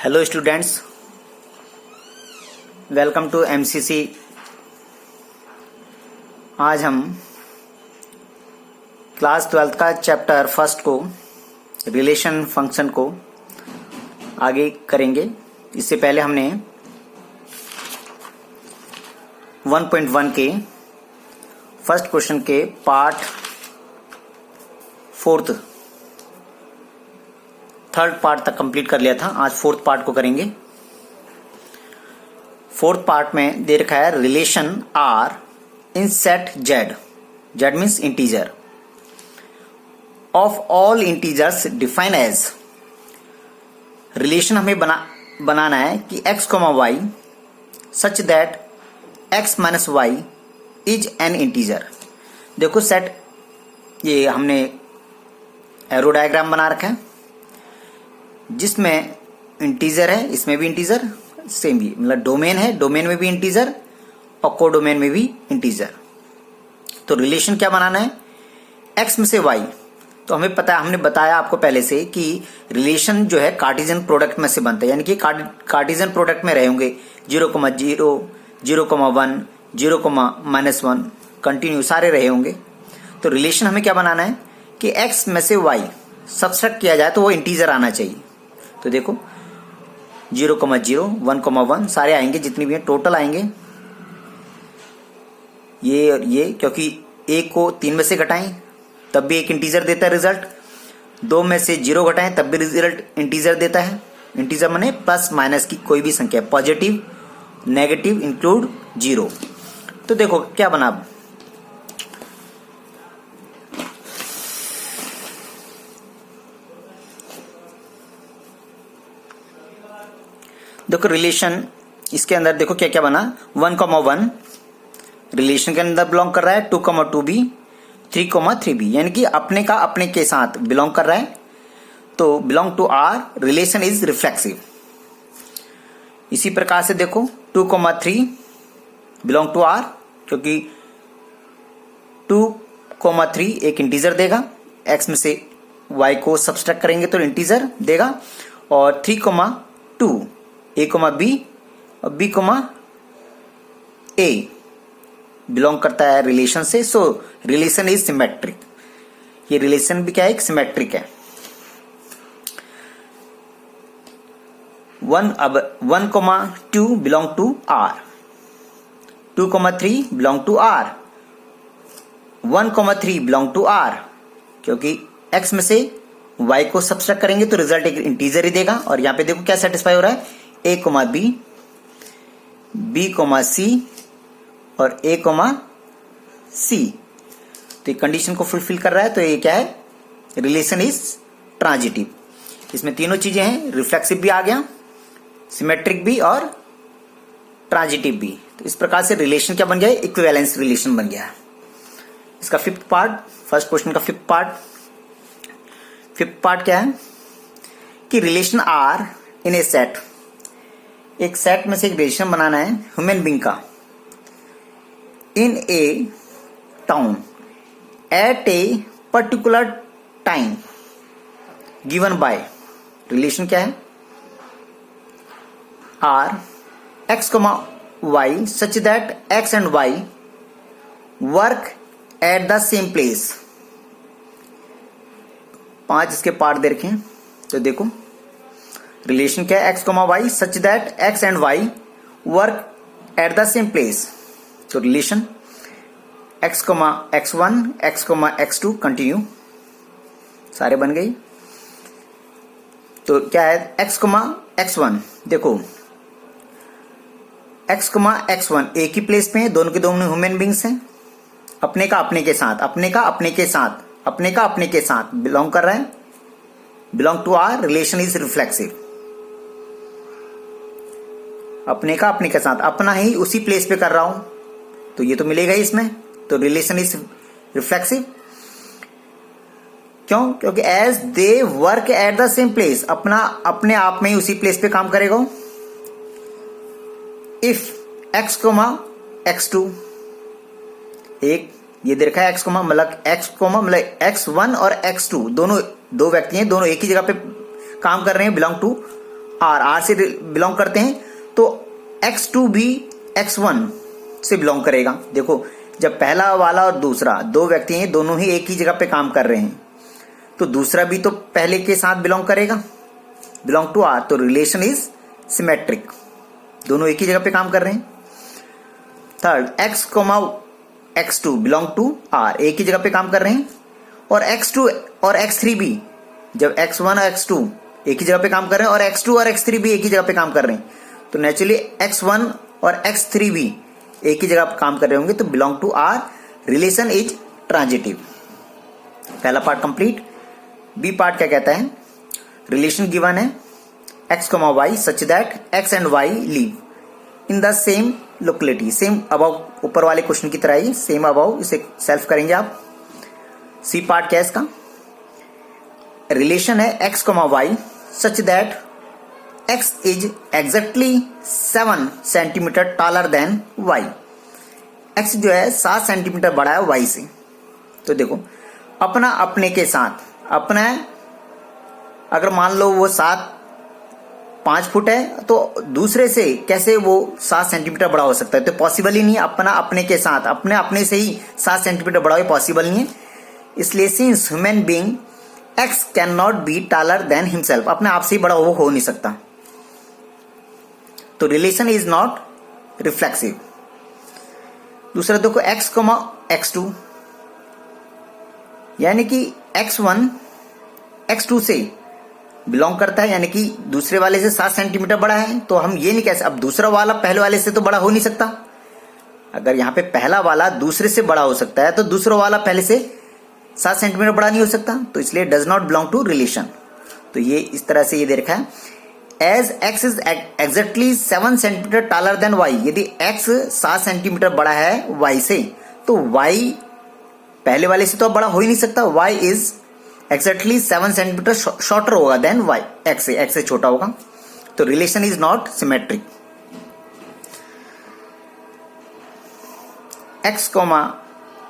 Hello students, welcome to MCC. आज हम class 12th का चैप्टर फर्स्ट को रिलेशन फंक्शन को आगे करेंगे। इससे पहले हमने 1.1 के फर्स्ट क्वेश्चन के पार्ट थर्ड पार्ट तक कंप्लीट कर लिया था। आज फोर्थ पार्ट को करेंगे। फोर्थ पार्ट में दे रखा है relation R in set Z. Z means integer of all integers define as. Relation हमें बनाना है कि x, y such that x minus Y is an integer. देखो सेट, ये हमने एरो डायग्राम बना रखा है जिसमें इंटीजर है, इसमें भी इंटीजर सेम भी, मतलब डोमेन है, डोमेन में भी इंटीजर और कोडोमेन में भी इंटीजर। तो रिलेशन क्या बनाना है, x में से y। तो हमें पता है, हमने बताया आपको पहले से कि रिलेशन जो है कार्टेशियन प्रोडक्ट में से बनता है, यानी कि कार्टेशियन प्रोडक्ट में रहे होंगे 0,0, 0,1, 0,-1 कंटिन्यू सारे रहे होंगे। तो रिलेशन हमें क्या बनाना है कि x में से y सब्सट्रैक्ट किया जाए तो वो इंटीजर आना चाहिए। तो देखो 0,0, 1,1 सारे आएंगे, जितनी भी हैं टोटल आएंगे ये और ये, क्योंकि एक को 3 में से घटाएं तब भी एक इंटीजर देता है रिजल्ट, 2 में से 0 घटाएं तब भी रिजल्ट इंटीजर देता है। इंटीजर माने प्लस माइनस की कोई भी संख्या, पॉजिटिव नेगेटिव इंक्लूड 0। तो देखो क्या बना, देखो रिलेशन इसके अंदर देखो क्या क्या बना। 1,1 रिलेशन के अंदर बिलोंग कर रहा है, 2,2 भी, 3,3 भी, यानी कि अपने का अपने के साथ बिलोंग कर रहा है। तो belong to R, relation is reflexive. इसी प्रकार से देखो 2,3 बिलोंग टू आर, क्योंकि 2,3 एक इंटीजर देगा, x में से y को सब्सट्रैक्ट करेंगे तो इंटीजर देगा। और 3,2 a, b और b, a बिलोंग करता है रिलेशन से। So relation is symmetric. ये रिलेशन भी क्या है, एक सिमेट्रिक है। 1,2 belong to r, 2,3 belong to r, 1,3 belong to r, क्योंकि x में से y को सब्सट्रैक्ट करेंगे तो रिजल्ट एक इंटीजर ही देगा। और यहां पे देखो क्या सेटिस्फाई हो रहा है, a, b, b, c और a, c। तो ये कंडीशन को फुलफिल कर रहा है। तो ये क्या है, रिलेशन इज ट्रांजिटिव। इसमें तीनों चीजें हैं, रिफ्लेक्सिव भी आ गया, सिमेट्रिक भी और ट्रांजिटिव भी। तो इस प्रकार से रिलेशन क्या बन गया, इक्विवेलेंस रिलेशन बन गया। इसका फिफ्थ पार्ट, फर्स्ट क्वेश्चन का फिफ्थ पार्ट क्या है कि relation R in a set. एक सेट में से एक रिलेशन बनाना है ह्यूमन बीइंग का, in a town at a particular time given by. Relation क्या है, R x, y such that x and y work at the same place. 5 इसके पार्ट दे रखे हैं। तो देखो रिलेशन क्या है, x, y such that x and y work at the same place. तो रिलेशन x,x1, x,x2 कंटिन्यू सारे बन गई। तो क्या है x,x1, देखो x,x1 एक ही प्लेस पे है, दोनों के दोनों ह्यूमन बींग्स हैं, अपने का अपने के साथ, अपने का अपने के साथ, अपने का अपने के साथ बिलोंग कर रहा है, belong to R, relation is reflexive. अपने का अपने के साथ, अपना ही उसी प्लेस पे कर रहा हूं तो ये तो मिलेगा ही इसमें। तो रिलेशन इज रिफ्लेक्सिव। क्यों, क्योंकि as they work at the same place, अपना अपने आप में ही उसी प्लेस पे काम करेगा। इफ x, x2 एक ये दे रखा है x, मतलब x1 और x2 दोनों दो व्यक्ति हैं, दोनों एक ही जगह पे काम कर रहे हैं, बिलोंग टू आर से बिलोंग करते हैं, तो x2 भी x1 से बिलोंग करेगा। देखो जब पहला वाला और दूसरा दो व्यक्ति हैं, दोनों ही एक ही जगह पे काम कर रहे हैं, तो दूसरा भी तो पहले के साथ बिलोंग करेगा, बिलोंग टू आर, तो रिलेशन इज सिमेट्रिक, दोनों एक ही जगह पे काम कर रहे हैं। Third, x, x2 belong to R, एक ही जगह पे काम कर रहे हैं, और x2 और x3 भी, जब x1 और x2 एक ही जगह पे काम कर रहे हैं और x2 और x3 भी एक ही जगह पे काम कर रहे हैं, तो नेचुरली x1 और x3 भी एक ही जगह पे काम कर रहे होंगे, तो belong to R, relation is transitive. पहला पार्ट कंप्लीट। बी पार्ट क्या कहता है, रिलेशन गिवन है x, y such that x and y live in the same locality, same above, ऊपर वाले क्वेश्चन की तरह ही सेम अबाउ, इसे सेल्फ करेंगे आप। सी पार्ट क्या है इसका, रिलेशन है x, y such that x is exactly 7 centimetre taller than y, x जो है 7 सेंटीमीटर बड़ा है y से। तो देखो अपना अपने के साथ, अपना अगर मान लो वो 5 फुट है, तो दूसरे से कैसे वो 7 सेंटीमीटर बड़ा हो सकता है, तो पॉसिबल ही नहीं है। अपना अपने के साथ, अपने अपने से ही 7 सेंटीमीटर बड़ा हो, पॉसिबल नहीं है। इसलिए since human being x can not be taller than himself, अपने आप से ही बड़ा वो हो नहीं सकता, तो रिलेशन इज नॉट रिफ्लेक्सिव। दूसरा देखो x, x2, यानी कि x1 x2 से बिलोंग करता है, यानी कि दूसरे वाले से 7 सेंटीमीटर बड़ा है, तो हम ये नहीं कह सकते, अब दूसरा वाला पहले वाले से तो बड़ा हो नहीं सकता। अगर यहाँ पे पहला वाला दूसरे से बड़ा हो सकता है, तो दूसरा वाला पहले से 7 सेंटीमीटर बड़ा नहीं हो सकता, तो इसलिए does not belong to relation. तो ये इस तरह से ये दे रखा है, as x is exactly 7 centimetre taller than y, यदि x 7 सेंटीमीटर बड़ा है y से, तो y पहले वाले से तो बड़ा हो ही नहीं सकता, y is exactly 7 centimetre shorter होगा देन y, x से छोटा होगा, तो relation is not symmetric. x,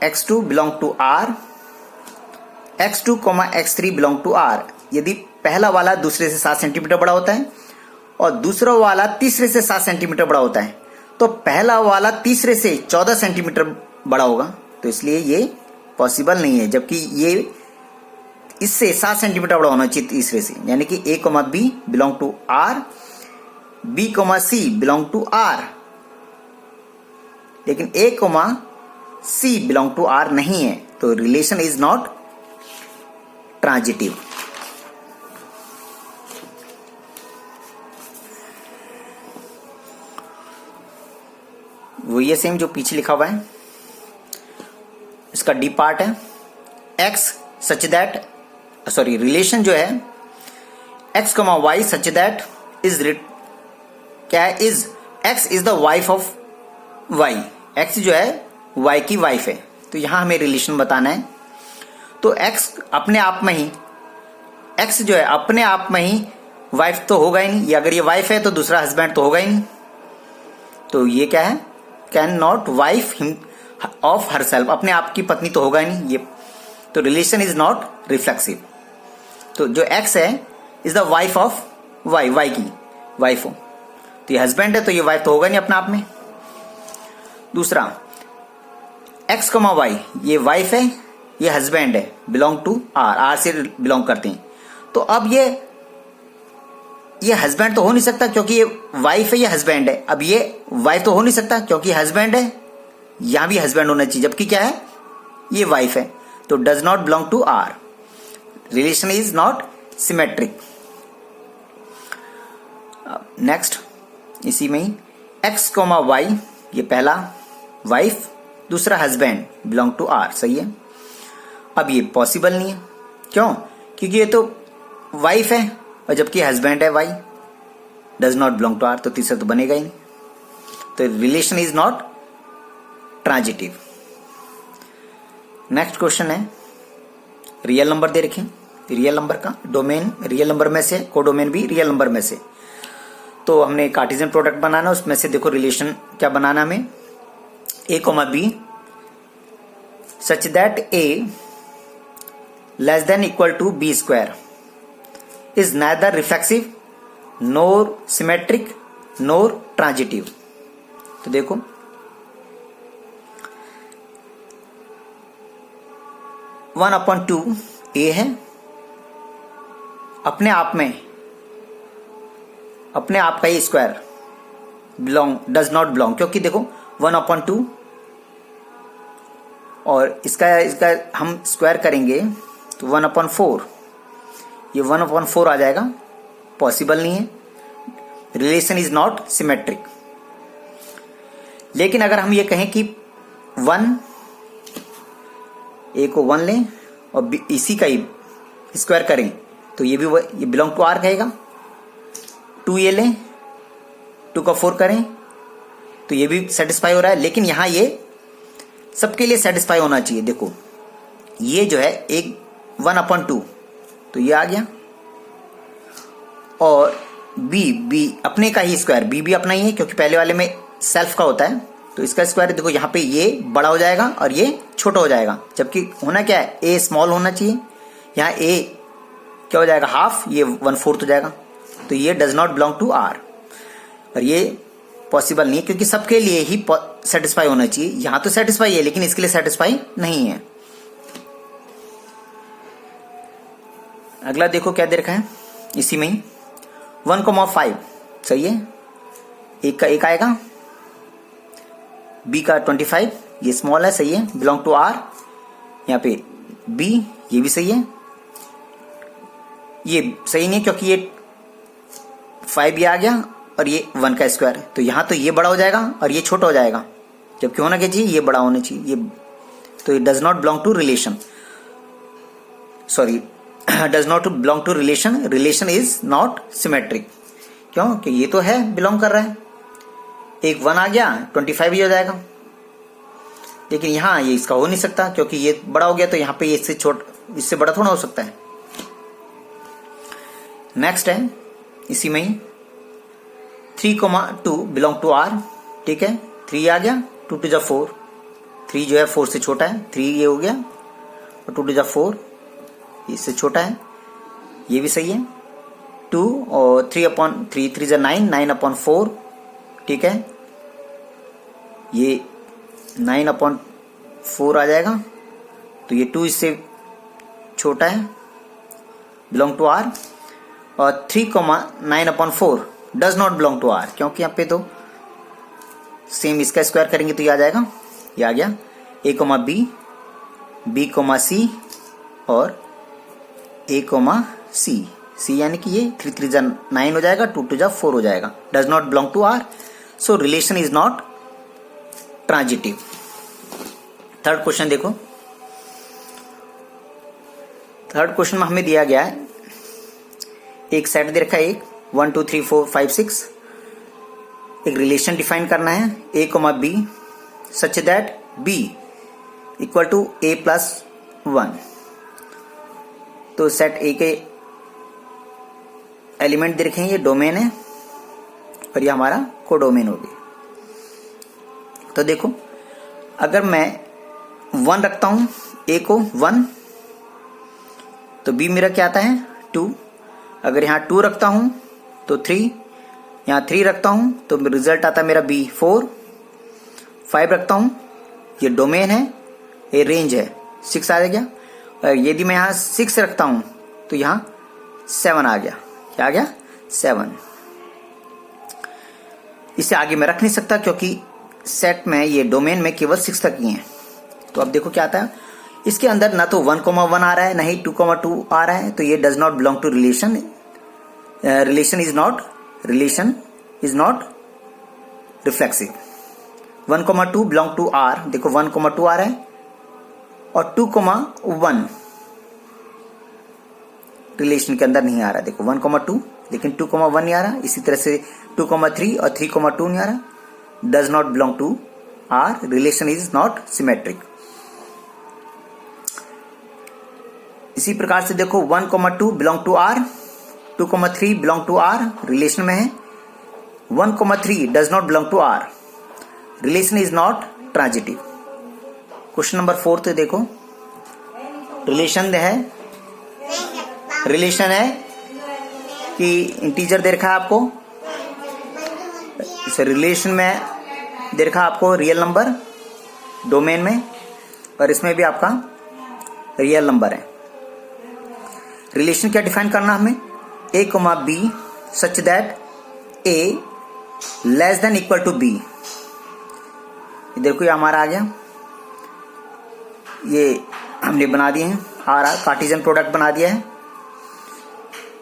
x2 belong to r, x2, x3 belong to r, यदि पहला वाला दूसरे से 7 सेंटीमीटर बड़ा होता है और दूसरा वाला तीसरे से 7 सेंटीमीटर बड़ा होता है, तो पहला वाला तीसरे से 14 सेंटीमीटर बड़ा होगा, तो इसलिए ये पॉसिबल नहीं है, जबकि ये इससे 7 सेंटीमीटर बड़ा होना चाहिए तीसरे से, यानी कि a, b belong to r, b, c belong to r, लेकिन a, c belong to r नहीं है, तो रिलेशन इज नॉट ट्रांजिटिव। वो ये सेम जो पीछे लिखा हुआ है, इसका डी पार्ट है x such that, sorry relation जो है x, y such that is क्या है, is x is the wife of y, x जो है y की वाइफ है, तो यहां हमें रिलेशन बताना है। तो x अपने आप में ही, x जो है अपने आप में ही वाइफ तो होगा ही नहीं, ये अगर ये वाइफ है तो दूसरा हस्बैंड तो होगा ही नहीं, तो ये क्या है, can not wife him of her self, अपने आप की पत्नी तो होगा ही नहीं ये, तो रिलेशन इज नॉट रिफ्लेक्सिव। तो जो x है is the wife of y की वाइफ हो, तो ये हस्बैंड है तो ये वाइफ तो होगा नहीं अपने आप में। दूसरा x, y ये वाइफ है, ये हस्बैंड है, बिलोंग टू r से बिलोंग करते हैं, तो अब ये हस्बैंड तो हो नहीं सकता क्योंकि ये वाइफ है, ये हस्बैंड है, अब ये वाइफ तो हो नहीं सकता क्योंकि हस्बैंड है, यहां भी हस्बैंड होना चाहिए, जबकि क्या है ये वाइफ है, तो does not belong to r, relation is not symmetric. Next इसी में ही x, y ये पहला वाइफ, दूसरा हस्बैंड, बिलोंग टू r, सही है। अब ये पॉसिबल नहीं है, क्यों, क्योंकि ये तो वाइफ है और जबकि हस्बैंड है y, does not belong to r, तो तीसरा तो बनेगा ही नहीं, तो relation is not transitive. Next question है, रियल नंबर दे रखे, रियल नंबर का डोमेन रियल नंबर में से, कोडोमेन भी रियल नंबर में से, तो हमने कार्टेशियन प्रोडक्ट बनाना, उसमें से देखो रिलेशन क्या बनाना हमें, a, b such that a less than equal to b square is neither reflexive nor symmetric nor transitive. तो देखो 1/2 ए है, अपने आप का ये स्क्वायर डज नॉट बिलोंग, क्योंकि देखो 1/2 और इसका हम स्क्वायर करेंगे तो 1/4, ये 1/4 आ जाएगा, पॉसिबल नहीं है, रिलेशन इज नॉट सिमेट्रिक। लेकिन अगर हम ये कहें कि 1 ए को 1 लें और इसी का ही स्क्वायर करें तो ये बिलोंग टू आर कहेगा। 2 ए लें, 2 का 4 करें तो ये भी सेटिस्फाई हो रहा है, लेकिन यहां ये सबके लिए सेटिस्फाई होना चाहिए। देखो ये जो है एक 1/2 तो ये आ गया, और बी अपने का ही स्क्वायर, बी भी अपना ही है क्योंकि पहले वाले में सेल्फ का होता है, तो इसका स्क्वायर देखो यहाँ पे ये बड़ा हो जाएगा और ये छोटा हो जाएगा, जबकि होना क्या है, ए स्मॉल होना चाहिए, यहाँ ए क्या हो जाएगा हाफ, ये 1/4 हो जाएगा, तो ये does not belong to R, और ये पॉसिबल नहीं है क्योंकि सबके लिए ही सेटिस्फाई होना चाहिए। यहां तो सेटिस्फाई है लेकिन इसके लिए सेटिस्फाई नहीं है। अगला देखो क्या दे रखा है, इसी में ही 1,5 सही है, एक का एक आएगा, बी का 25 ये स्मॉल है, सही है, बिलोंग टू आर, यहाँ पे बी ये भी सही है, ये सही नहीं है क्योंकि ये 5 ये आ गया और ये 1 का स्क्वायर है, तो यहां तो ये बड़ा हो जाएगा और ये छोटा हो जाएगा, जबकि होना क्या चाहिए, ये बड़ा होना चाहिए, ये तो it does not belong to relation, sorry does not belong to relation, relation is not symmetric. क्यों, कि ये तो है बिलोंग कर रहा है, एक 1 आ गया 25 ही हो जाएगा, लेकिन यहां ये इसका हो नहीं सकता क्योंकि ये बड़ा हो गया, तो यहां पे ये इससे बड़ा थोड़ा हो सकता है। नेक्स्ट है इसी में ही 3,2 बिलोंग टू आर, ठीक है, 3 आ गया, 2 to the 4, 3 जो है 4 से छोटा है, 3 ये हो गया, और 2 to the 4 इससे छोटा है, ये भी सही है, 2 और 3/3, 3 is 9, 9/4, ठीक है, ये 9/4 आ जाएगा, तो ये 2 इससे छोटा है, बिलोंग टू आर, और 3,9/4 does not belong to R, क्योंकि यहाँ पे तो सेम इसका स्क्वायर करेंगे तो ये आ जाएगा, ये आ गया, ए कोमा बी कोमा सी और ए कोमा सी यानी कि ये 3 3 जा 9 हो जाएगा, 2 2 जा 4 हो जाएगा, does not belong to R, so relation is not transitive. Third question देखो, थर्ड क्वेश्चन में हमें दिया गया है एक सेट दे रखा है, एक 1 2 3 4 5 6, एक रिलेशन डिफाइन करना है a comma b such that b equal to a plus 1। तो सेट ए के एलिमेंट दे रखे हैं, ये डोमेन है और ये हमारा कोडोमेन हो गया। तो देखो अगर मैं 1 रखता हूं ए को 1, तो बी मेरा क्या आता है 2, अगर यहां 2 रखता हूं तो 3, यहां 3 रखता हूं तो रिजल्ट आता है मेरा बी 4, 5 रखता हूं ये डोमेन है, ये रेंज है 6 आ गया, और यदि मैं यहां 6 रखता हूं तो यहां 7 आ गया, क्या आ गया 7। इसे आगे मैं रख नहीं सकता क्योंकि सेट में ये डोमेन में केवल 6 तक ही है। तो अब देखो क्या आता है, इसके अंदर ना तो 1,1 आ रहा है, ना ही 2,2 आ रहा है, तो ये does not belong to relation, relation is not reflexive. 1,2 belong to R, देखो 1,2 आ रहा है, और 2,1 रिलेशन के अंदर नहीं आ रहा, देखो 1,2 लेकिन 2,1 नहीं आ रहा, इसी तरह से 2,3 और 3,2 नहीं आ रहा, does not belong to R, relation is not symmetric. इसी प्रकार से देखो 1,2 belong to R, 2,3 belong to R, relation में है, 1,3 does not belong to R, relation is not transitive. Question number 4 तो देखो रिलेशन है कि इंटीजर दे रखा है आपको, इस रिलेशन में दे रखा है आपको रियल नंबर डोमेन में, और इसमें भी आपका रियल नंबर है। रिलेशन क्या डिफाइन करना हमें, a, b such that a less than equal to b। देखो ये हमारा आ गया, ये हमने बना दिए हैं, आ रहा कार्टेशियन प्रोडक्ट बना दिया है।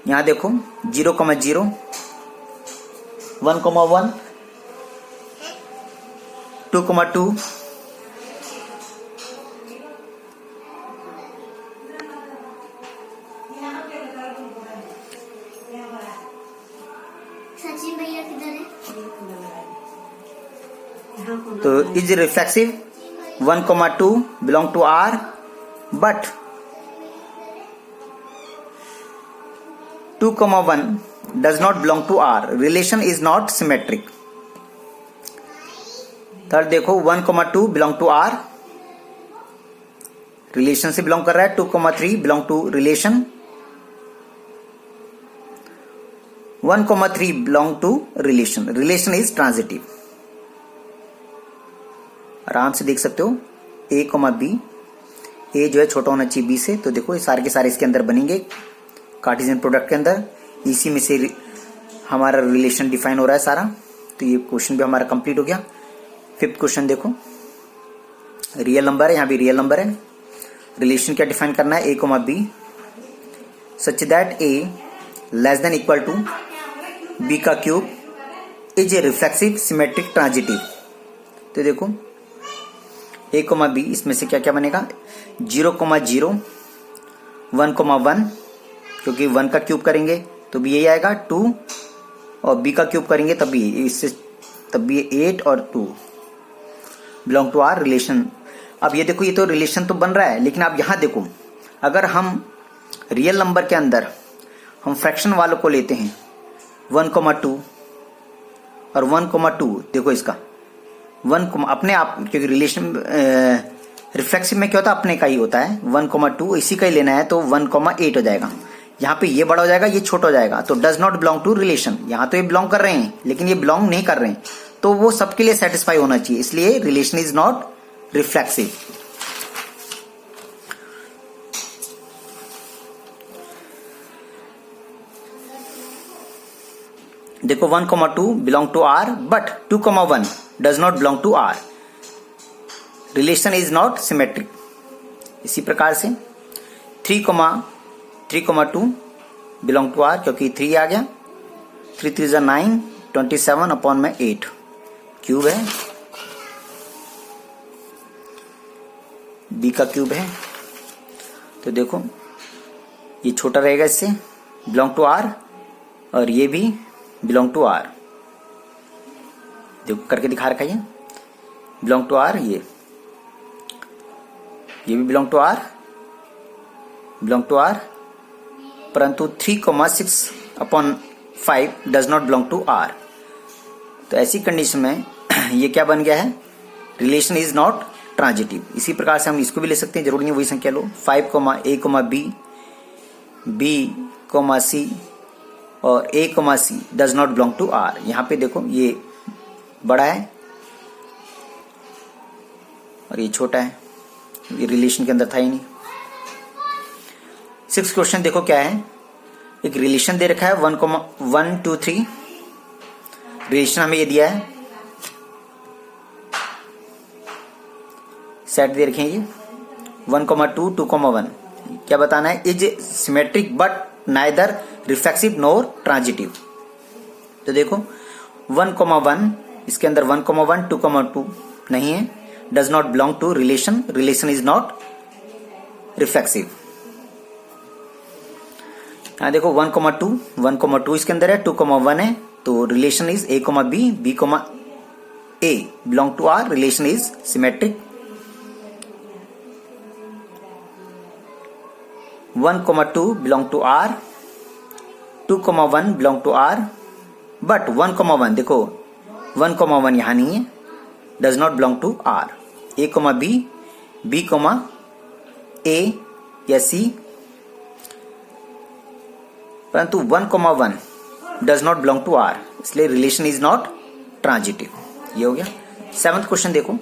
यहां देखो 0, 0 1, 1 2, 2 सचिन भैया किधर है? तो is reflexive 1, 2 belong to R, but 2, 1 does not belong to R. Relation is not symmetric. Third देखो 1, 2 बिलोंग टू R, रिलेशन से बिलोंग कर रहा है। 2, 3 belong to relation. 1, 3 belong to relation. Relation is transitive. आराम से देख सकते हो A, B, A जो है छोटा होना चाहिए B से, तो देखो ये सारे के सारे इसके अंदर बनेंगे कार्टेशियन प्रोडक्ट के अंदर, इसी में से हमारा रिलेशन डिफाइन हो रहा है सारा। तो ये क्वेश्चन भी हमारा कंप्लीट हो गया। फिफ्थ क्वेश्चन देखो, रियल नंबर है, यहां भी रियल नंबर है। रिलेशन क्या डिफाइन करना है, A, B such that A less than equal to B का cube is a reflexive symmetric transitive. तो देखो A, B इसमें से क्या क्या बनेगा, 0, 0 1, 1 क्योंकि 1 का क्यूब करेंगे तो भी यही आएगा 2, और B का क्यूब करेंगे तब भी इससे, तब भी 8 और 2 बिलोंग टू आर रिलेशन। अब ये देखो, ये तो रिलेशन तो बन रहा है, लेकिन आप यहां देखो, अगर हम रियल नंबर के अंदर हम फ्रैक्शन वालों को लेते हैं 1, 2 और 1, 2 देखो इसका 1 अपने आप, क्योंकि रिलेशन रिफ्लेक्सिव में क्या होता है, अपने का ही होता है। 1, 2 इसी का ही लेना है, तो 1, 8 हो जाएगा। यहाँ पे ये बड़ा हो जाएगा, ये छोटा हो जाएगा, तो does not belong to relation. यहाँ तो ये बिलोंग कर रहे हैं, लेकिन ये बिलोंग नहीं कर रहे हैं, तो वो सबके लिए सेटिस्फाई होना चाहिए, इसलिए रिलेशन इज नॉट रिफ्लेक्सिव। देखो 1, 2 belong to R, but 2, 1 does not belong to R। Relation is not symmetric. इसी प्रकार से 3, 2 बिलोंग टू R, क्योंकि 3 आ गया, 3, 3 is 9, 27 अपॉन में 8 क्यूब है, B का क्यूब है। तो देखो ये छोटा रहेगा इससे, बिलोंग टू R, और ये भी बिलोंग टू R। देखो करके दिखा रखा है, बिलोंग टू R, ये भी belong to R, belong to R, परंतु 3, 6 upon 5 does not belong to R। तो ऐसी कंडीशन में ये क्या बन गया है, रिलेशन इज नॉट ट्रांजिटिव। इसी प्रकार से हम इसको भी ले सकते हैं, जरूरी नहीं वही संख्या लो। 5, A, B, C और A, C does not belong to R। यहां पे देखो ये बड़ा है और ये छोटा है, ये रिलेशन के अंदर था ही नहीं। 6th क्वेश्चन देखो क्या है, एक रिलेशन दे रखा है 1, 2, 3। रिलेशन हमें ये दिया है, सेट दे रखे हैं ये 1, 2, 2, 1। क्या बताना है, is symmetric but neither reflexive NOR transitive. तो देखो 1, 1 इसके अंदर 1, 1 2, 2 नहीं है, does not belong to relation. Relation is not reflexive. यहां देखो 1, 2 इसके अंदर है, 2, 1 है, तो relation is A, B, A belong to R। Relation is symmetric. 1, 2 belong to R, 2, 1 belong to R, but 1, 1 देखो 1, 1 यहां नहीं है, does not belong to R। A, B, A या C परंतु 1,1 does not belong to R, इसलिए relation is not transitive. ये हो गया। 7th क्वेश्चन देखो।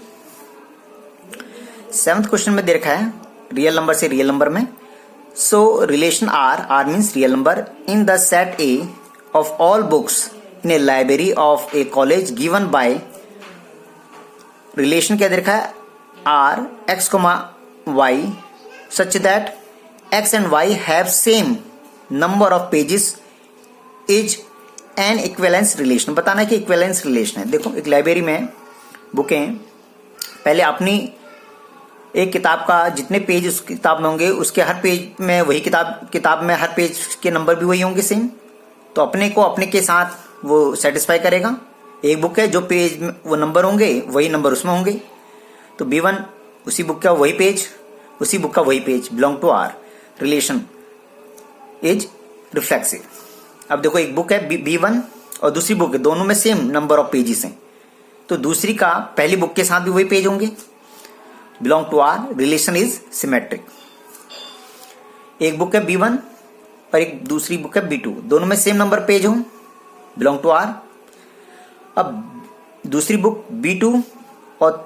7th क्वेश्चन में दे रखा है रियल नंबर से रियल नंबर में। So relation R means real number in the set A of all books in a library of a college given by, relation क्या दे रखा है, R x comma y such that x and y have same number of pages is an equivalence relation. बताना है कि equivalence relation है। देखो एक लाइब्रेरी में बुकें, पहले अपनी एक किताब का जितने पेज उस किताब में होंगे उसके हर पेज में वही किताब में हर पेज के नंबर भी वही होंगे सेम, तो अपने को अपने के साथ वो सेटिस्फाई करेगा। एक बुक है जो पेज में वो नंबर होंगे वही नंबर उसमें होंगे, तो B1 उसी बुक का वही पेज, उसी बुक का वही page, belong to R, relation is reflexive. अब देखो एक बुक है B1 और दूसरी बुक है, दोनों में सेम नंबर ऑफ पेजेस हैं, तो दूसरी का पहली बुक के साथ भी वही पेज होंगे, belong to R, relation is symmetric. एक बुक है B1 और एक दूसरी बुक है B2, दोनों में सेम नंबर पेज हो, बिलोंग टू आर। अब दूसरी बुक B2 और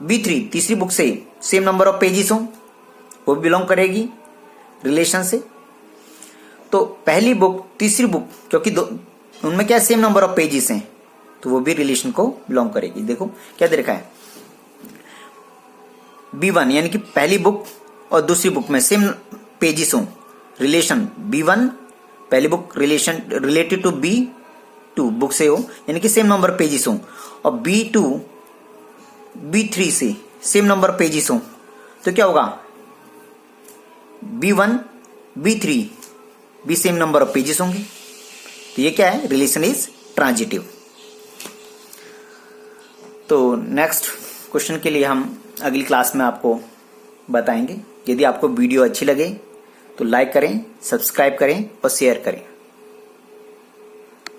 B3 तीसरी बुक से सेम नंबर ऑफ पेजेस हो, वो भी बिलोंग करेगी रिलेशन से। तो पहली बुक तीसरी बुक, क्योंकि उनमें क्या सेम नंबर ऑफ पेजेस हैं, तो वो भी रिलेशन को बिलोंग करेगी। देखो क्या दे रखा है, B1 यानी कि पहली बुक और दूसरी बुक में सेम पेजेस हो, रिलेशन B1 पहली book relation related to B2 book से हो, यानी कि सेम नंबर पेजेस हो, और B2 B3 से सेम नंबर पेजेस हो, तो क्या होगा, B1 B3 भी सेम नंबर ऑफ पेजेस होंगे, तो ये क्या है, रिलेशन इज ट्रांजिटिव। तो नेक्स्ट क्वेश्चन के लिए हम अगली क्लास में आपको बताएंगे। यदि आपको वीडियो अच्छी लगे तो लाइक करें, सब्सक्राइब करें और शेयर करें।